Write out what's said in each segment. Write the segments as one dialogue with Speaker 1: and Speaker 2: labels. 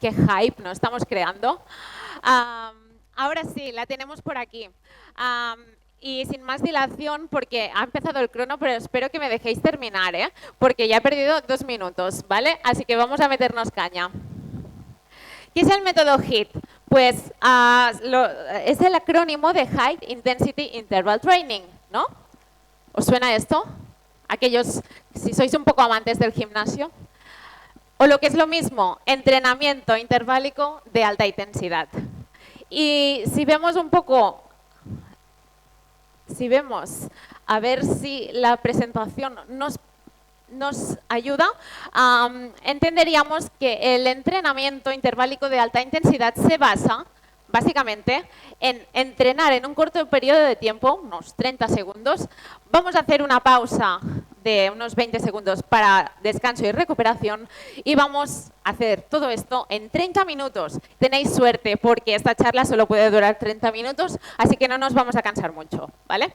Speaker 1: qué hype nos estamos creando. Ahora sí, la tenemos por aquí. Y sin más dilación, porque ha empezado el crono, pero espero que me dejéis terminar, porque ya he perdido 2 minutos, ¿vale? Así que vamos a meternos caña. ¿Qué es el método HIIT? Pues es el acrónimo de High Intensity Interval Training, ¿no? ¿Os suena esto? Aquellos, si sois un poco amantes del gimnasio. O lo que es lo mismo, entrenamiento interválico de alta intensidad. Y si vemos un poco, a ver si la presentación nos ayuda, entenderíamos que el entrenamiento interválico de alta intensidad se basa básicamente en entrenar en un corto periodo de tiempo, unos 30 segundos. Vamos a hacer una pausa de unos 20 segundos para descanso y recuperación y vamos a hacer todo esto en 30 minutos. Tenéis suerte porque esta charla solo puede durar 30 minutos, así que no nos vamos a cansar mucho, ¿vale?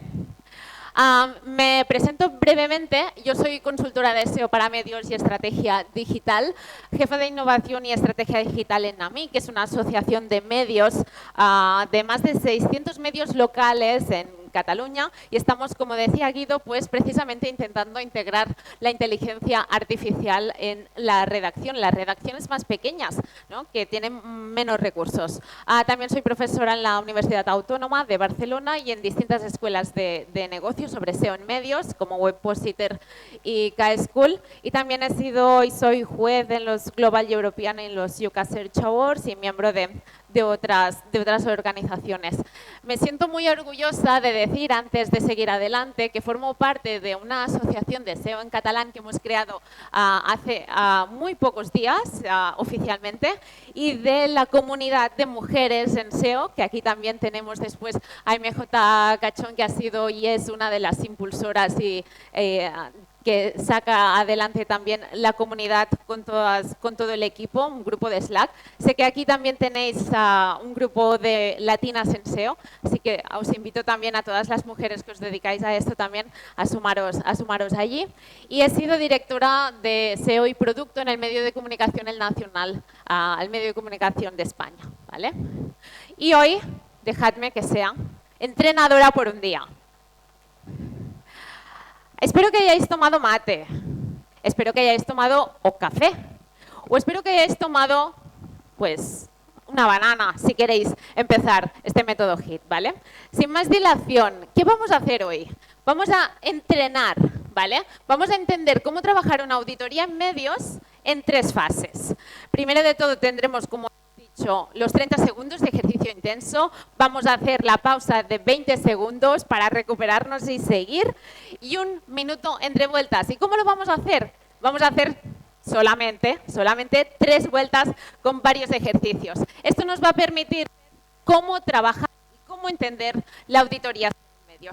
Speaker 1: Me presento brevemente. Yo soy consultora de SEO para medios y estrategia digital, jefa de innovación y estrategia digital en AMI, que es una asociación de medios, de más de 600 medios locales en Cataluña, y estamos, como decía Guido, pues precisamente intentando integrar la inteligencia artificial en las redacciones más pequeñas, ¿no?, que tienen menos recursos. También soy profesora en la Universidad Autónoma de Barcelona y en distintas escuelas de negocios sobre SEO en medios, como Webpositor y K-School, y también he sido y soy juez en los Global European y en los UK Search Awards y miembro de otras organizaciones. Me siento muy orgullosa de decir, antes de seguir adelante, que formo parte de una asociación de SEO en catalán que hemos creado hace muy pocos días, oficialmente, y de la comunidad de mujeres en SEO, que aquí también tenemos después a MJ Cachón, que ha sido y es una de las impulsoras y que saca adelante también la comunidad con todo el equipo, un grupo de Slack. Sé que aquí también tenéis un grupo de latinas en SEO, así que os invito también a todas las mujeres que os dedicáis a esto también a sumaros allí. Y he sido directora de SEO y producto en el medio de comunicación El Nacional, el medio de comunicación de España, ¿vale? Y hoy, dejadme que sea entrenadora por un día. Espero que hayáis tomado mate, espero que hayáis tomado café, o espero que hayáis tomado, pues, una banana, si queréis empezar este método HIIT, ¿vale? Sin más dilación, ¿qué vamos a hacer hoy? Vamos a entrenar, ¿vale? Vamos a entender cómo trabajar una auditoría en medios en 3 fases. Primero de todo tendremos, como los 30 segundos de ejercicio intenso, vamos a hacer la pausa de 20 segundos para recuperarnos y seguir, y 1 minuto entre vueltas. ¿Y cómo lo vamos a hacer? Vamos a hacer solamente 3 vueltas con varios ejercicios. Esto nos va a permitir cómo trabajar y cómo entender la auditoría.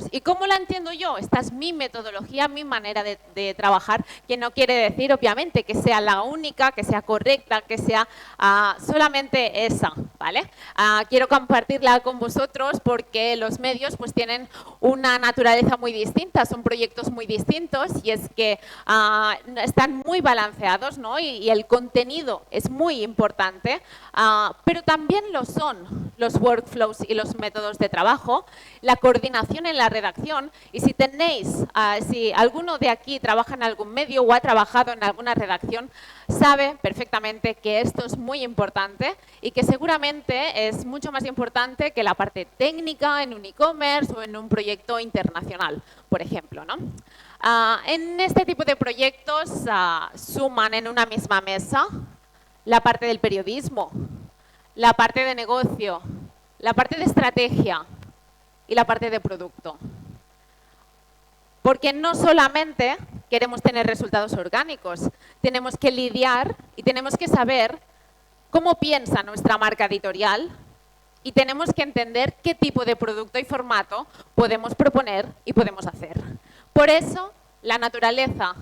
Speaker 1: ¿Y cómo la entiendo yo? Esta es mi metodología, mi manera de trabajar, que no quiere decir, obviamente, que sea la única, que sea correcta, que sea solamente esa, ¿vale? Quiero compartirla con vosotros porque los medios pues tienen una naturaleza muy distinta, son proyectos muy distintos, y es que están muy balanceados, ¿no? Y el contenido es muy importante, pero también lo son los workflows y los métodos de trabajo, la coordinación en la redacción. Y si si alguno de aquí trabaja en algún medio o ha trabajado en alguna redacción, sabe perfectamente que esto es muy importante y que seguramente es mucho más importante que la parte técnica en un e-commerce o en un proyecto internacional, por ejemplo, ¿no? En este tipo de proyectos suman en una misma mesa la parte del periodismo, la parte de negocio, la parte de estrategia y la parte de producto. Porque no solamente queremos tener resultados orgánicos, tenemos que lidiar y tenemos que saber cómo piensa nuestra marca editorial y tenemos que entender qué tipo de producto y formato podemos proponer y podemos hacer. Por eso, la naturaleza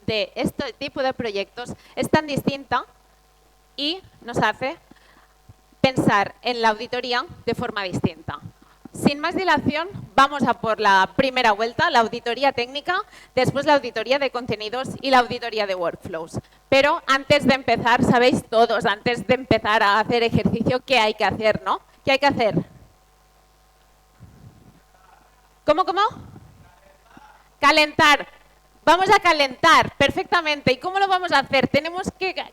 Speaker 1: de este tipo de proyectos es tan distinta y nos hace pensar en la auditoría de forma distinta. Sin más dilación, vamos a por la primera vuelta, la auditoría técnica, después la auditoría de contenidos y la auditoría de workflows. Pero antes de empezar, sabéis todos, antes de empezar a hacer ejercicio, ¿qué hay que hacer, no? ¿Qué hay que hacer? ¿Cómo? Calentar. Vamos a calentar, perfectamente. ¿Y cómo lo vamos a hacer? Tenemos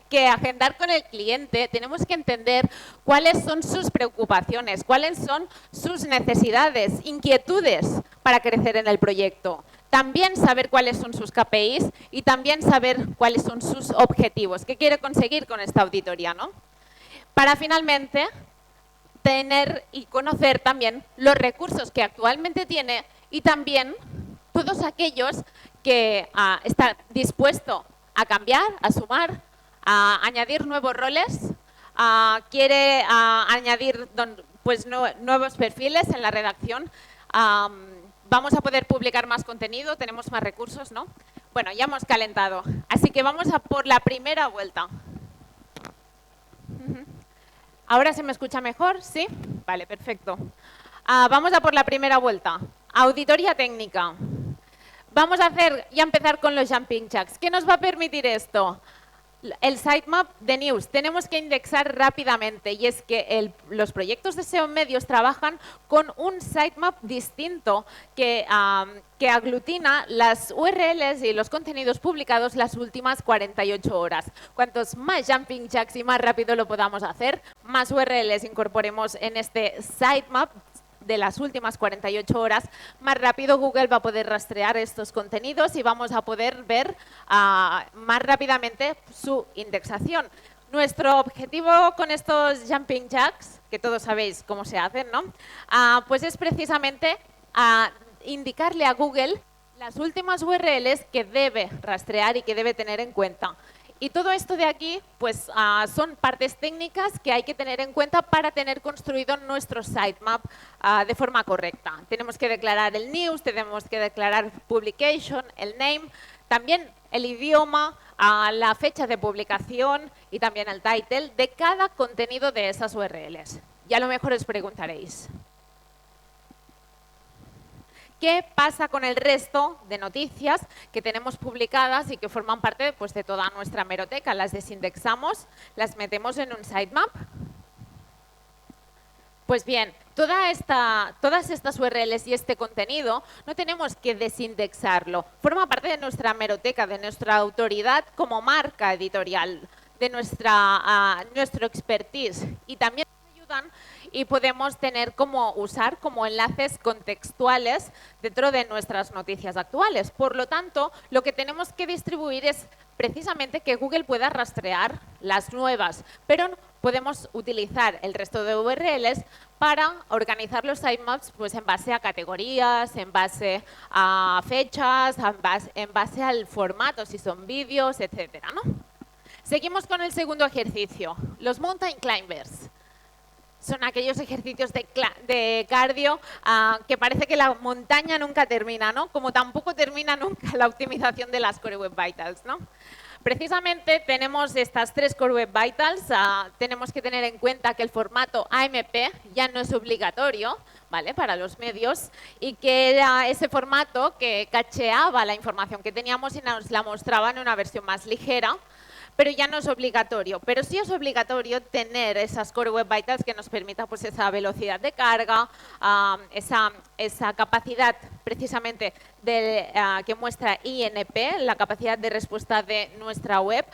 Speaker 1: que agendar con el cliente, tenemos que entender cuáles son sus preocupaciones, cuáles son sus necesidades, inquietudes para crecer en el proyecto. También saber cuáles son sus KPIs y también saber cuáles son sus objetivos. ¿Qué quiere conseguir con esta auditoría, no? Para finalmente tener y conocer también los recursos que actualmente tiene y también todos aquellos que está dispuesto a cambiar, a sumar, a añadir nuevos roles, quiere añadir pues, nuevos perfiles en la redacción. Vamos a poder publicar más contenido, tenemos más recursos, ¿no? Bueno, ya hemos calentado, así que vamos a por la primera vuelta. ¿Ahora se me escucha mejor? ¿Sí? Vale, perfecto. Vamos a por la primera vuelta. Auditoría técnica. Vamos a hacer y a empezar con los jumping jacks. ¿Qué nos va a permitir esto? El sitemap de news. Tenemos que indexar rápidamente y es que los proyectos de SEO medios trabajan con un sitemap distinto que aglutina las URLs y los contenidos publicados las últimas 48 horas. Cuantos más jumping jacks y más rápido lo podamos hacer, más URLs incorporemos en este sitemap de las últimas 48 horas, más rápido Google va a poder rastrear estos contenidos y vamos a poder ver más rápidamente su indexación. Nuestro objetivo con estos jumping jacks, que todos sabéis cómo se hacen, ¿no? Pues es precisamente indicarle a Google las últimas URLs que debe rastrear y que debe tener en cuenta. Y todo esto de aquí, pues son partes técnicas que hay que tener en cuenta para tener construido nuestro sitemap de forma correcta. Tenemos que declarar el news, tenemos que declarar publication, el name, también el idioma, la fecha de publicación y también el title de cada contenido de esas URLs. Y a lo mejor os preguntaréis, ¿qué pasa con el resto de noticias que tenemos publicadas y que forman parte pues, de toda nuestra hemeroteca? Las desindexamos, las metemos en un sitemap. Pues bien, todas estas URLs y este contenido no tenemos que desindexarlo. Forma parte de nuestra hemeroteca, de nuestra autoridad como marca editorial, de nuestro expertise y también nos ayudan y podemos usar como enlaces contextuales dentro de nuestras noticias actuales. Por lo tanto, lo que tenemos que distribuir es precisamente que Google pueda rastrear las nuevas, pero podemos utilizar el resto de URLs para organizar los sitemaps pues, en base a categorías, en base a fechas, en base al formato, si son vídeos, etcétera, ¿no? Seguimos con el segundo ejercicio, los mountain climbers. Son aquellos ejercicios de cardio que parece que la montaña nunca termina, ¿no? Como tampoco termina nunca la optimización de las Core Web Vitals, ¿no? Precisamente tenemos estas 3 Core Web Vitals, tenemos que tener en cuenta que el formato AMP ya no es obligatorio, ¿vale? Para los medios y que era ese formato que cacheaba la información que teníamos y nos la mostraba en una versión más ligera, pero ya no es obligatorio. Pero sí es obligatorio tener esas Core Web Vitals que nos permita pues, esa velocidad de carga, esa capacidad precisamente que muestra INP, la capacidad de respuesta de nuestra web,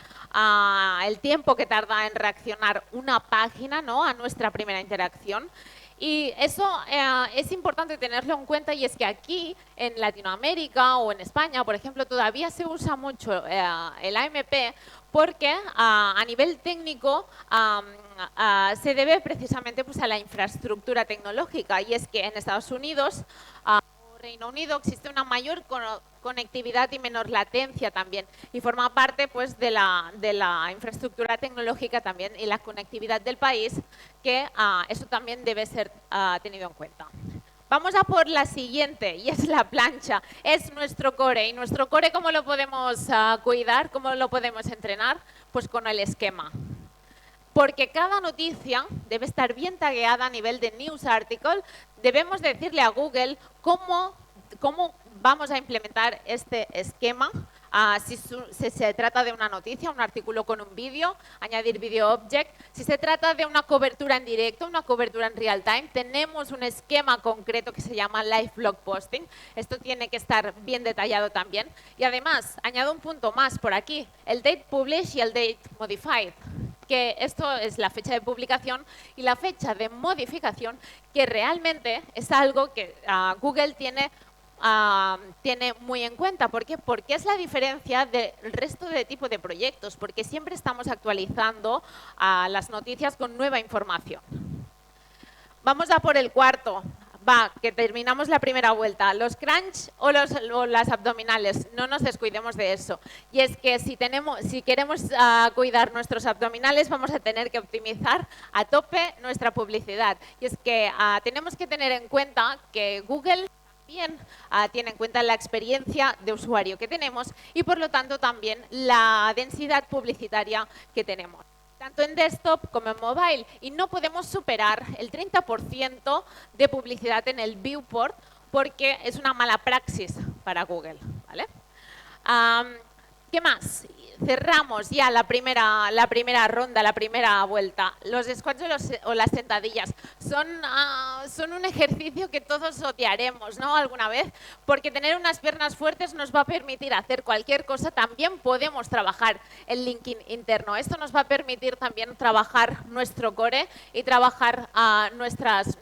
Speaker 1: el tiempo que tarda en reaccionar una página, ¿no? A nuestra primera interacción. Y eso es importante tenerlo en cuenta y es que aquí en Latinoamérica o en España, por ejemplo, todavía se usa mucho el AMP porque a nivel técnico se debe precisamente pues, a la infraestructura tecnológica y es que en Estados Unidos o Reino Unido existe una mayor conectividad y menor latencia también y forma parte pues, de la infraestructura tecnológica también y la conectividad del país que eso también debe ser tenido en cuenta. Vamos a por la siguiente y es la plancha, es nuestro core. ¿Y nuestro core cómo lo podemos cuidar, cómo lo podemos entrenar? Pues con el esquema. porque cada noticia debe estar bien tagueada a nivel de news article. Debemos decirle a Google cómo vamos a implementar este esquema. Si se trata de una noticia, un artículo con un vídeo, añadir video object. Si se trata de una cobertura en directo, una cobertura en real time, tenemos un esquema concreto que se llama live blog posting. Esto tiene que estar bien detallado también. Y además, añado un punto más por aquí, el date publish y el date modified, que esto es la fecha de publicación y la fecha de modificación, que realmente es algo que Google tiene muy en cuenta. ¿Por qué? Porque es la diferencia del resto de tipo de proyectos, porque siempre estamos actualizando las noticias con nueva información. Vamos a por el cuarto. Que terminamos la primera vuelta. Los crunch o las abdominales, no nos descuidemos de eso. Y es que si queremos cuidar nuestros abdominales, vamos a tener que optimizar a tope nuestra publicidad. Y es que tenemos que tener en cuenta que Google también tiene en cuenta la experiencia de usuario que tenemos y por lo tanto también la densidad publicitaria que tenemos, tanto en desktop como en mobile, y no podemos superar el 30% de publicidad en el viewport porque es una mala praxis para Google, ¿vale? ¿Qué más? Cerramos ya la primera ronda, la primera vuelta. Los squats o las sentadillas son un ejercicio que todos odiaremos, ¿no? Alguna vez, porque tener unas piernas fuertes nos va a permitir hacer cualquier cosa. También podemos trabajar el linking interno. Esto nos va a permitir también trabajar nuestro core y trabajar nuestras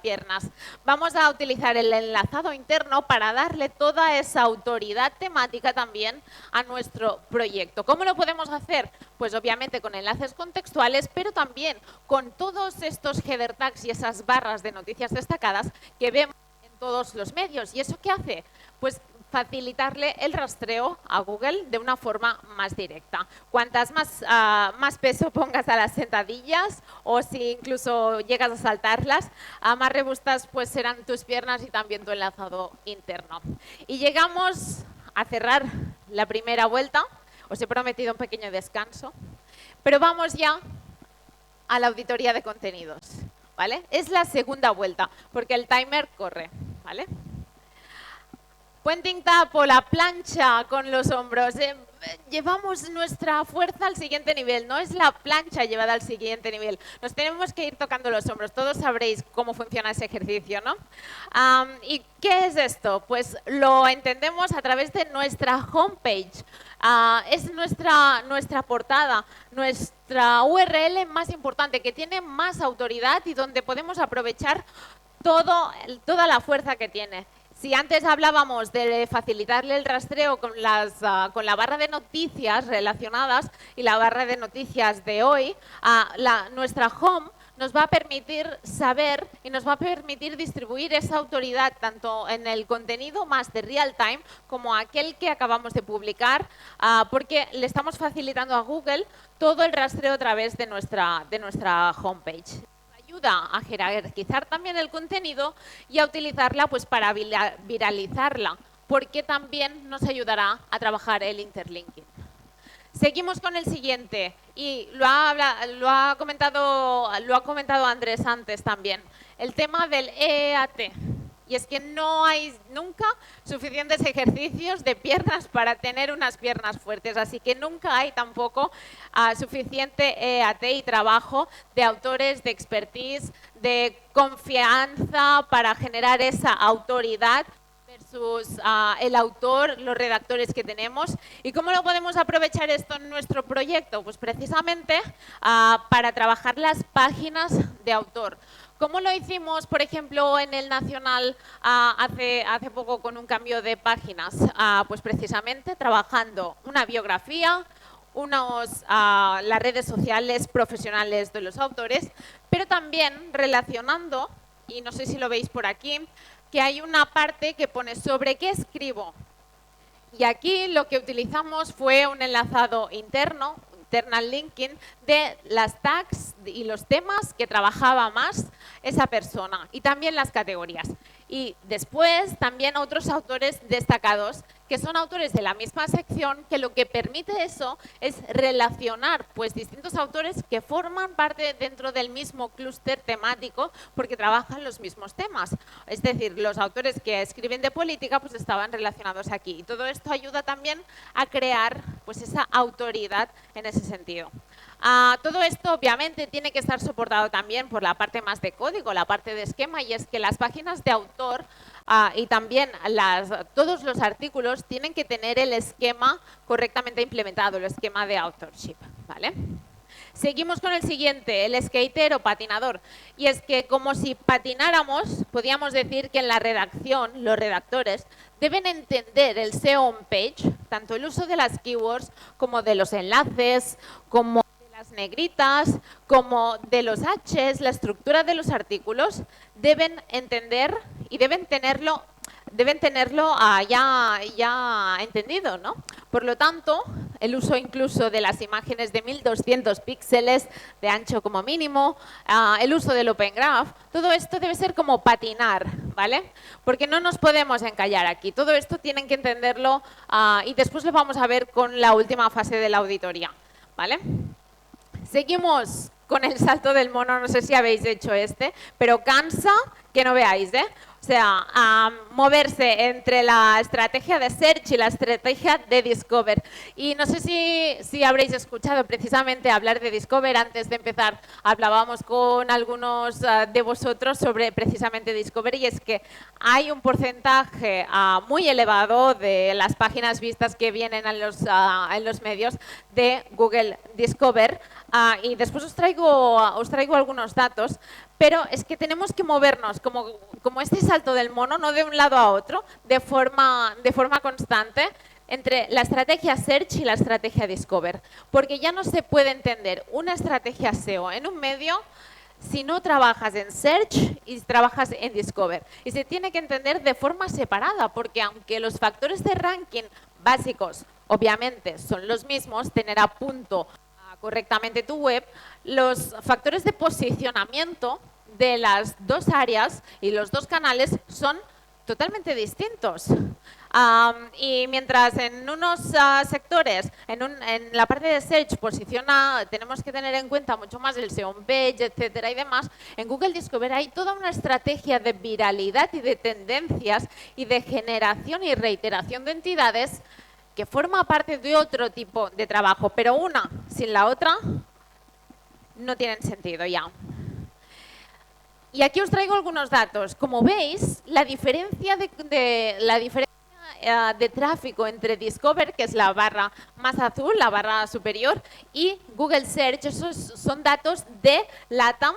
Speaker 1: piernas. Vamos a utilizar el enlazado interno para darle toda esa autoridad temática también a nuestro proyecto. ¿Cómo lo podemos hacer? Pues obviamente con enlaces contextuales, pero también con todos estos header tags y esas barras de noticias destacadas que vemos en todos los medios. ¿Y eso qué hace? Pues facilitarle el rastreo a Google de una forma más directa. Cuantas más peso pongas a las sentadillas, o si incluso llegas a saltarlas, más robustas pues serán tus piernas y también tu enlazado interno. Y llegamos a cerrar la primera vuelta. Os he prometido un pequeño descanso, pero vamos ya a la auditoría de contenidos, ¿vale? Es la segunda vuelta, porque el timer corre, ¿vale? Pointing tap o la plancha con los hombros. Llevamos nuestra fuerza al siguiente nivel, no es la plancha llevada al siguiente nivel. Nos tenemos que ir tocando los hombros. Todos sabréis cómo funciona ese ejercicio, ¿no? ¿Y qué es esto? Pues lo entendemos a través de nuestra homepage. Es nuestra portada, nuestra URL más importante, que tiene más autoridad y donde podemos aprovechar toda la fuerza que tiene. Si antes hablábamos de facilitarle el rastreo con la barra de noticias relacionadas y la barra de noticias de hoy, nuestra home nos va a permitir saber y nos va a permitir distribuir esa autoridad tanto en el contenido más de real time como aquel que acabamos de publicar, porque le estamos facilitando a Google todo el rastreo a través de nuestra homepage. Ayuda a jerarquizar también el contenido y a utilizarla pues para viralizarla, porque también nos ayudará a trabajar el interlinking. Seguimos con el siguiente, y lo ha comentado Andrés antes también, el tema del EAT. Y es que no hay nunca suficientes ejercicios de piernas para tener unas piernas fuertes, así que nunca hay tampoco suficiente EAT y trabajo de autores, de expertise, de confianza para generar esa autoridad versus el autor, los redactores que tenemos. ¿Y cómo lo podemos aprovechar esto en nuestro proyecto? Pues precisamente para trabajar las páginas de autor. ¿Cómo lo hicimos, por ejemplo, en el Nacional hace poco con un cambio de páginas? Pues precisamente trabajando una biografía, las redes sociales profesionales de los autores, pero también relacionando, y no sé si lo veis por aquí, que hay una parte que pone sobre qué escribo. Y aquí lo que utilizamos fue un enlazado internal linking de las tags y los temas que trabajaba más esa persona y también las categorías. Y después también otros autores destacados que son autores de la misma sección, que lo que permite eso es relacionar pues distintos autores que forman parte dentro del mismo clúster temático porque trabajan los mismos temas. Es decir, los autores que escriben de política pues estaban relacionados aquí. Y todo esto ayuda también a crear pues esa autoridad en ese sentido. Todo esto obviamente tiene que estar soportado también por la parte más de código, la parte de esquema, y es que las páginas de autor y también todos los artículos tienen que tener el esquema correctamente implementado, el esquema de authorship, ¿vale? Seguimos con el siguiente, el skater o patinador. Y es que como si patináramos, podríamos decir que en la redacción, los redactores deben entender el SEO on page, tanto el uso de las keywords como de los enlaces, como de las negritas, como de los H's, la estructura de los artículos, deben entender y deben tenerlo ya entendido, ¿no? Por lo tanto, el uso incluso de las imágenes de 1200 píxeles de ancho como mínimo, el uso del Open Graph, todo esto debe ser como patinar, ¿vale? Porque no nos podemos encallar aquí. Todo esto tienen que entenderlo y después lo vamos a ver con la última fase de la auditoría, ¿vale? Seguimos con el salto del mono, no sé si habéis hecho pero cansa que no veáis, ¿eh? O sea, moverse entre la estrategia de search y la estrategia de discover. Y no sé si habréis escuchado precisamente hablar de discover. Antes de empezar hablábamos con algunos de vosotros sobre precisamente discover, y es que hay un porcentaje muy elevado de las páginas vistas que vienen en los medios de Google Discover. Y después os traigo algunos datos. Pero es que tenemos que movernos como este salto del mono, no de un lado a otro, de forma constante entre la estrategia Search y la estrategia Discover. Porque ya no se puede entender una estrategia SEO en un medio si no trabajas en Search y trabajas en Discover. Y se tiene que entender de forma separada, porque aunque los factores de ranking básicos obviamente son los mismos, tener a punto correctamente tu web, los factores de posicionamiento de las dos áreas y los dos canales son totalmente distintos. Y mientras en unos sectores, en la parte de Search tenemos que tener en cuenta mucho más el SEO on page, etcétera y demás, en Google Discover hay toda una estrategia de viralidad y de tendencias y de generación y reiteración de entidades que forma parte de otro tipo de trabajo, pero una sin la otra no tienen sentido ya. Y aquí os traigo algunos datos. Como veis, la diferencia de tráfico entre Discover, que es la barra más azul, la barra superior, y Google Search, esos son datos de LATAM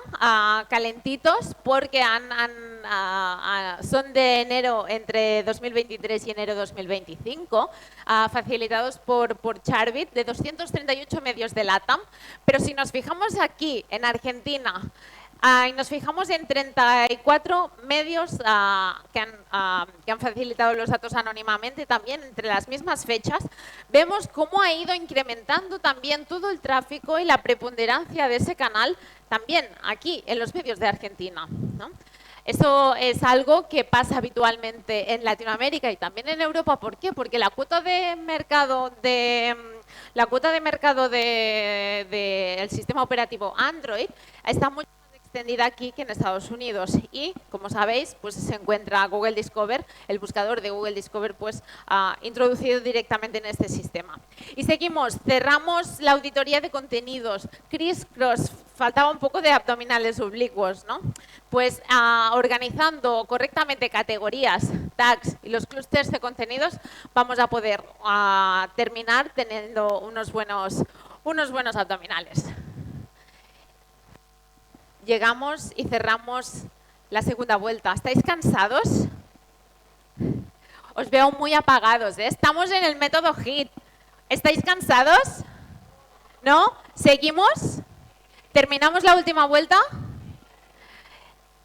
Speaker 1: calentitos, porque son de enero entre 2023 y enero 2025, facilitados por Charbit, de 238 medios de LATAM. Pero si nos fijamos aquí en Argentina, y nos fijamos en 34 medios que han facilitado los datos anónimamente también entre las mismas fechas, vemos cómo ha ido incrementando también todo el tráfico y la preponderancia de ese canal también aquí en los medios de Argentina, ¿no? Eso es algo que pasa habitualmente en Latinoamérica y también en Europa. ¿Por qué? Porque la cuota de mercado del sistema operativo Android está mucho extendida aquí que en Estados Unidos, y como sabéis pues se encuentra Google Discover, el buscador de Google Discover pues introducido directamente en este sistema. Y seguimos, cerramos la auditoría de contenidos. Criss Cross, faltaba un poco de abdominales oblicuos, ¿no? Pues organizando correctamente categorías, tags y los clústeres de contenidos vamos a poder terminar teniendo unos buenos abdominales. Llegamos y cerramos la segunda vuelta. ¿Estáis cansados? Os veo muy apagados, ¿eh? Estamos en el método HIT. ¿Estáis cansados? ¿No? ¿Seguimos? ¿Terminamos la última vuelta?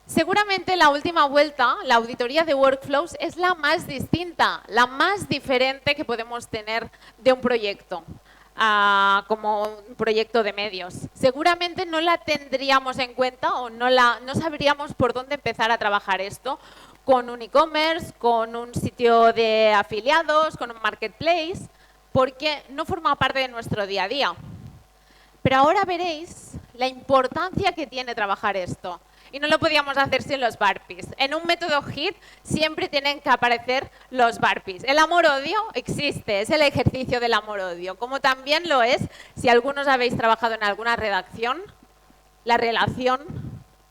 Speaker 1: Seguramente la última vuelta, la auditoría de workflows, es la más distinta, la más diferente que podemos tener de un proyecto. como un proyecto de medios. Seguramente no la tendríamos en cuenta o no sabríamos por dónde empezar a trabajar esto con un e-commerce, con un sitio de afiliados, con un marketplace, porque no forma parte de nuestro día a día. Pero ahora veréis la importancia que tiene trabajar esto. Y no lo podíamos hacer sin los burpees. En un método HIT siempre tienen que aparecer los burpees. El amor-odio existe, es el ejercicio del amor-odio. Como también lo es, si algunos habéis trabajado en alguna redacción, la relación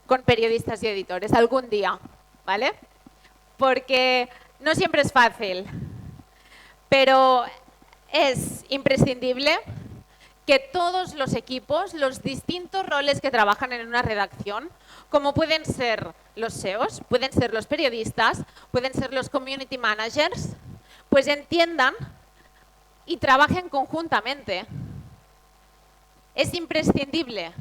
Speaker 1: con periodistas y editores, algún día, ¿vale? Porque no siempre es fácil, pero es imprescindible que todos los equipos, los distintos roles que trabajan en una redacción, como pueden ser los SEOs, pueden ser los periodistas, pueden ser los community managers, pues entiendan y trabajen conjuntamente. Es imprescindible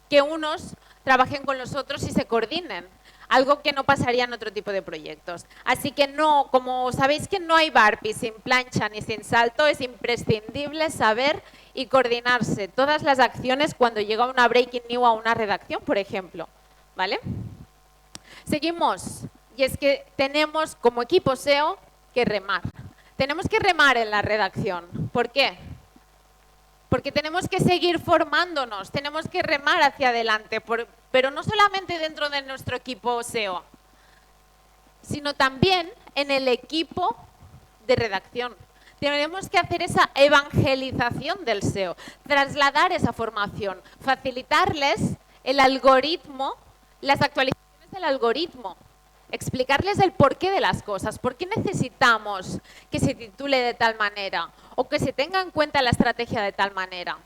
Speaker 1: que unos trabajen con los otros y se coordinen, algo que no pasaría en otro tipo de proyectos. Así que no, como sabéis que no hay burpees sin plancha ni sin salto, es imprescindible saber y coordinarse todas las acciones cuando llega una breaking news a una redacción, por ejemplo. ¿Vale? Seguimos. Y es que tenemos como equipo SEO que remar. Tenemos que remar en la redacción. ¿Por qué? Porque tenemos que seguir formándonos, tenemos que remar hacia adelante, pero no solamente dentro de nuestro equipo SEO, sino también en el equipo de redacción. Tenemos que hacer esa evangelización del SEO, trasladar esa formación, facilitarles el algoritmo, las actualizaciones del algoritmo, explicarles el porqué de las cosas, por qué necesitamos que se titule de tal manera o que se tenga en cuenta la estrategia de tal manera.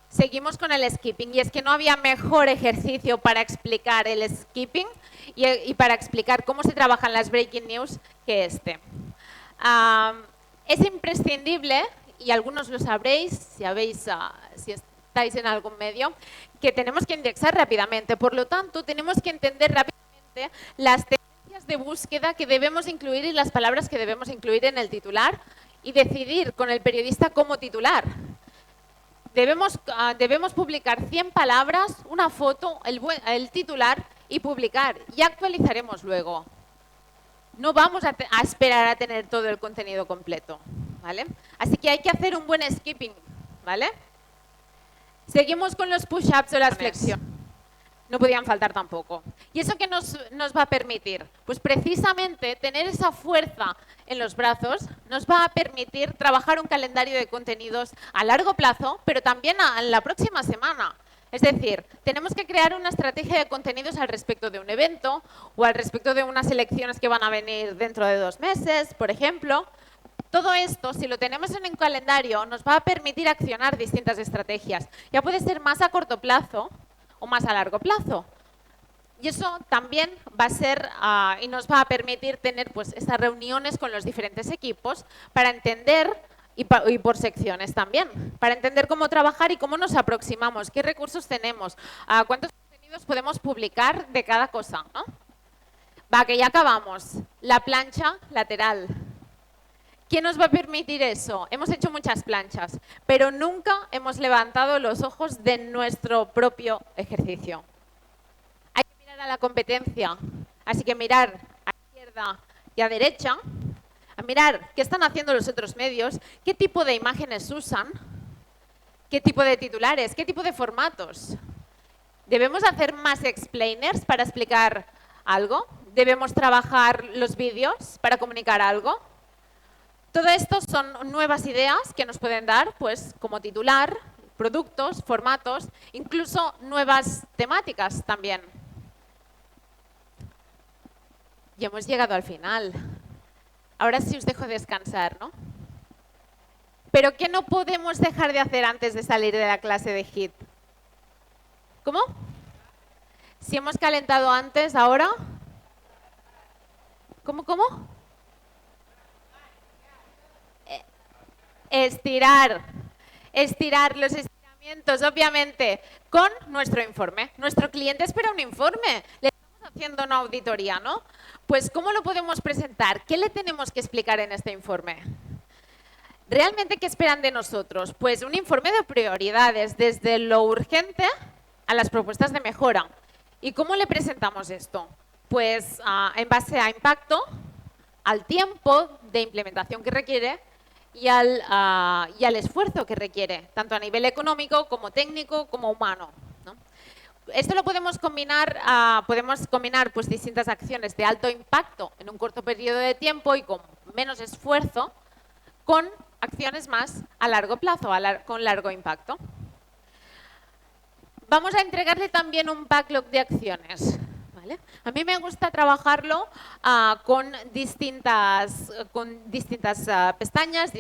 Speaker 1: Seguimos con el skipping y es que no había mejor ejercicio para explicar el skipping y para explicar cómo se trabajan las breaking news que este. Es imprescindible, y algunos lo sabréis si estáis en algún medio, que tenemos que indexar rápidamente. Por lo tanto, tenemos que entender rápidamente las tendencias de búsqueda que debemos incluir y las palabras que debemos incluir en el titular y decidir con el periodista cómo titular. Debemos publicar 100 palabras, una foto, el titular y publicar. Y actualizaremos luego. No vamos a esperar a tener todo el contenido completo, ¿vale? Así que hay que hacer un buen skipping, ¿vale? Seguimos con los push-ups o las flexiones. No podían faltar tampoco. ¿Y eso qué nos va a permitir? Pues precisamente tener esa fuerza en los brazos nos va a permitir trabajar un calendario de contenidos a largo plazo, pero también en la próxima semana. Es decir, tenemos que crear una estrategia de contenidos al respecto de un evento o al respecto de unas elecciones que van a venir dentro de 2 meses, por ejemplo. Todo esto, si lo tenemos en un calendario, nos va a permitir accionar distintas estrategias. Ya puede ser más a corto plazo o más a largo plazo. Y eso también va a ser y nos va a permitir tener pues, estas reuniones con los diferentes equipos para entender, y por secciones también, para entender cómo trabajar y cómo nos aproximamos, qué recursos tenemos, cuántos contenidos podemos publicar de cada cosa, ¿no? Va, que ya acabamos. La plancha lateral. ¿Qué nos va a permitir eso? Hemos hecho muchas planchas, pero nunca hemos levantado los ojos de nuestro propio ejercicio. Hay que mirar a la competencia, así que mirar a izquierda y a derecha, a mirar qué están haciendo los otros medios, qué tipo de imágenes usan, qué tipo de titulares, qué tipo de formatos. ¿Debemos hacer más explainers para explicar algo? ¿Debemos trabajar los vídeos para comunicar algo? Todo esto son nuevas ideas que nos pueden dar, pues, como titular, productos, formatos, incluso nuevas temáticas también. Y hemos llegado al final. Ahora sí os dejo descansar, ¿no? Pero ¿qué no podemos dejar de hacer antes de salir de la clase de HIT? ¿Cómo? Si hemos calentado antes, ¿ahora? ¿Cómo? Estirar los estiramientos, obviamente, con nuestro informe. Nuestro cliente espera un informe, le estamos haciendo una auditoría, ¿no? Pues, ¿cómo lo podemos presentar? ¿Qué le tenemos que explicar en este informe? ¿Realmente qué esperan de nosotros? Pues un informe de prioridades, desde lo urgente a las propuestas de mejora. ¿Y cómo le presentamos esto? Pues en base a impacto, al tiempo de implementación que requiere y al esfuerzo que requiere, tanto a nivel económico como técnico como humano, ¿no? Esto lo podemos combinar pues, distintas acciones de alto impacto en un corto periodo de tiempo y con menos esfuerzo, con acciones más a largo plazo, con largo impacto. Vamos a entregarle también un backlog de acciones. ¿Vale? A mí me gusta trabajarlo con distintas pestañas,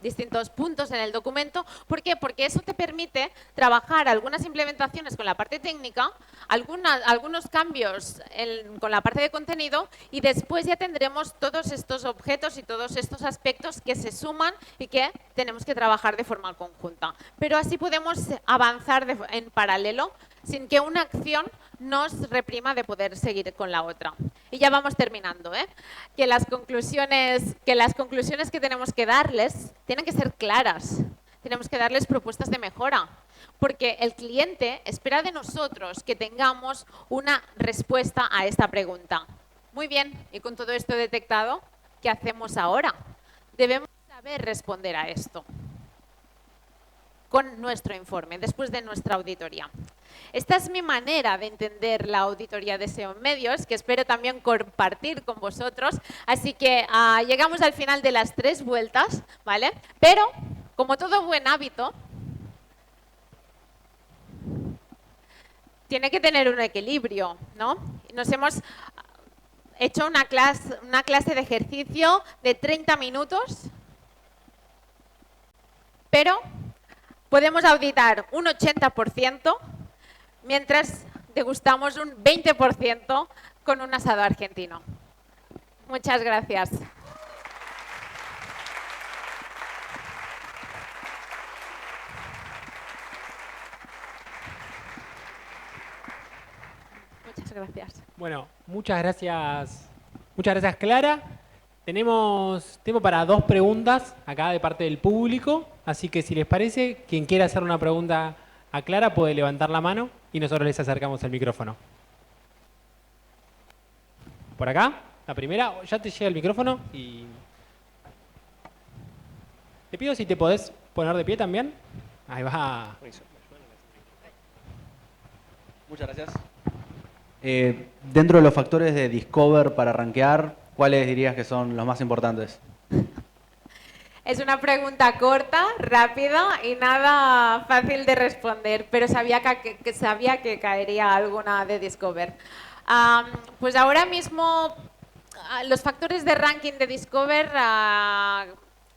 Speaker 1: distintos puntos en el documento. ¿Por qué? Porque eso te permite trabajar algunas implementaciones con la parte técnica, algunos cambios con la parte de contenido y después ya tendremos todos estos objetos y todos estos aspectos que se suman y que tenemos que trabajar de forma conjunta. Pero así podemos avanzar en paralelo sin que una acción nos reprima de poder seguir con la otra. Y ya vamos terminando, ¿eh? Que las conclusiones que tenemos que darles tienen que ser claras. Tenemos que darles propuestas de mejora, porque el cliente espera de nosotros que tengamos una respuesta a esta pregunta. Muy bien, y con todo esto detectado, ¿qué hacemos ahora? Debemos saber responder a esto con nuestro informe, después de nuestra auditoría. Esta es mi manera de entender la auditoría de SEO en medios, que espero también compartir con vosotros. Así que llegamos al final de las 3 vueltas, ¿vale? Pero, como todo buen hábito, tiene que tener un equilibrio, ¿no? Nos hemos hecho una clase de ejercicio de 30 minutos, pero podemos auditar un 80% mientras degustamos un 20% con un asado argentino. Muchas gracias. Muchas gracias.
Speaker 2: Bueno, muchas gracias Clara. Tenemos tiempo para 2 preguntas acá de parte del público, así que si les parece, quien quiera hacer una pregunta a Clara puede levantar la mano y nosotros les acercamos el micrófono. Por acá, la primera, ya te llega el micrófono y... Te pido si te podés poner de pie también. Ahí va.
Speaker 3: Muchas gracias. Dentro de los factores de Discover para rankear, ¿cuáles dirías que son los más importantes?
Speaker 1: Es una pregunta corta, rápida y nada fácil de responder, pero sabía que caería alguna de Discover. Pues ahora mismo los factores de ranking de Discover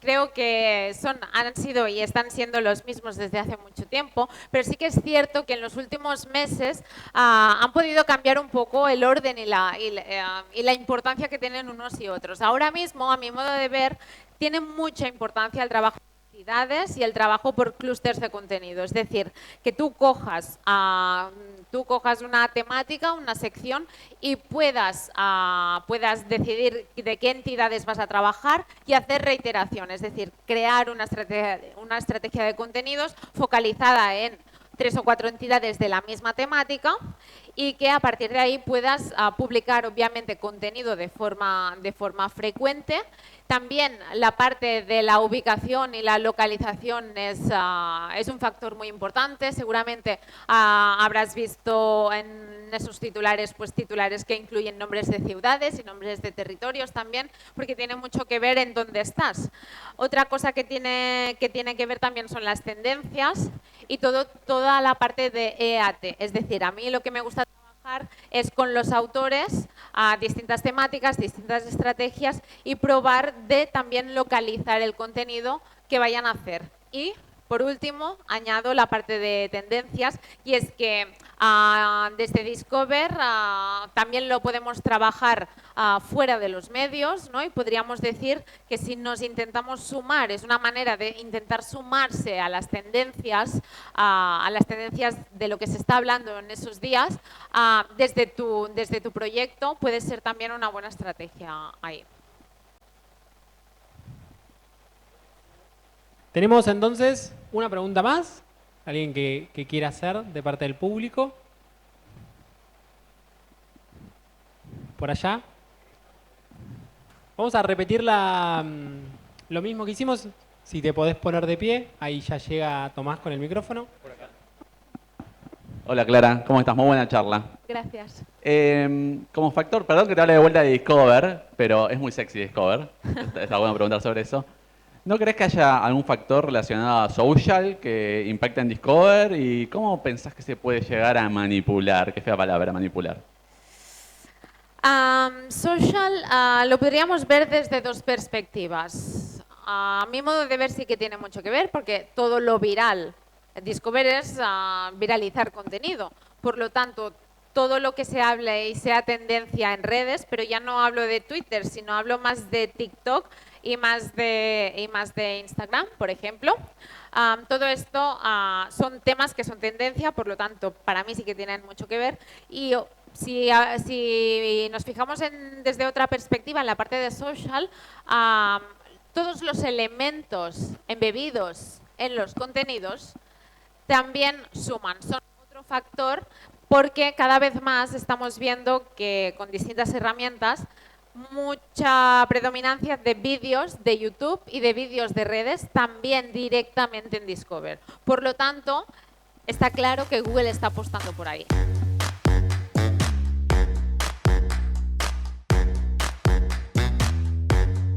Speaker 1: creo que han sido y están siendo los mismos desde hace mucho tiempo, pero sí que es cierto que en los últimos meses han podido cambiar un poco el orden y la importancia que tienen unos y otros. Ahora mismo, a mi modo de ver, tiene mucha importancia el trabajo de entidades y el trabajo por clústeres de contenido. Es decir, que tú cojas una temática, una sección y puedas decidir de qué entidades vas a trabajar y hacer reiteración. Es decir, crear una estrategia de contenidos focalizada en 3 o 4 entidades de la misma temática y que a partir de ahí puedas publicar obviamente contenido de forma frecuente. También la parte de la ubicación y la localización es un factor muy importante. Seguramente habrás visto en esos titulares, pues titulares que incluyen nombres de ciudades y nombres de territorios también, porque tiene mucho que ver en dónde estás. Otra cosa que tiene que ver también son las tendencias y toda la parte de EAT. Es decir, a mí lo que me gusta trabajar es con los autores a distintas temáticas, distintas estrategias y probar de también localizar el contenido que vayan a hacer. Y por último, añado la parte de tendencias y es que desde Discover también lo podemos trabajar fuera de los medios, ¿no? Y podríamos decir que si nos intentamos sumar, es una manera de intentar sumarse a las tendencias de lo que se está hablando en esos días, desde tu proyecto puede ser también una buena estrategia ahí.
Speaker 2: Tenemos entonces una pregunta más. ¿Alguien que quiera hacer de parte del público? Por allá. Vamos a repetir lo mismo que hicimos. Si te podés poner de pie, ahí ya llega Tomás con el micrófono.
Speaker 4: Hola Clara, ¿cómo estás? Muy buena charla.
Speaker 1: Gracias.
Speaker 4: Como factor, perdón que te hable de vuelta de Discover, pero es muy sexy Discover. Está bueno preguntar sobre eso. ¿No crees que haya algún factor relacionado a social que impacte en Discover? ¿Y cómo pensás que se puede llegar a manipular? Qué fea palabra, manipular.
Speaker 1: Social lo podríamos ver desde dos perspectivas. A mi modo de ver sí que tiene mucho que ver porque todo lo viral, Discover es viralizar contenido. Por lo tanto, todo lo que se hable y sea tendencia en redes, pero ya no hablo de Twitter, sino hablo más de TikTok y más de Instagram, por ejemplo. Todo esto son temas que son tendencia, por lo tanto, para mí sí que tienen mucho que ver. Y si nos fijamos desde otra perspectiva, en la parte de social, todos los elementos embebidos en los contenidos también suman, son otro factor porque cada vez más estamos viendo que con distintas herramientas mucha predominancia de vídeos de YouTube y de vídeos de redes también directamente en Discover. Por lo tanto, está claro que Google está apostando por ahí.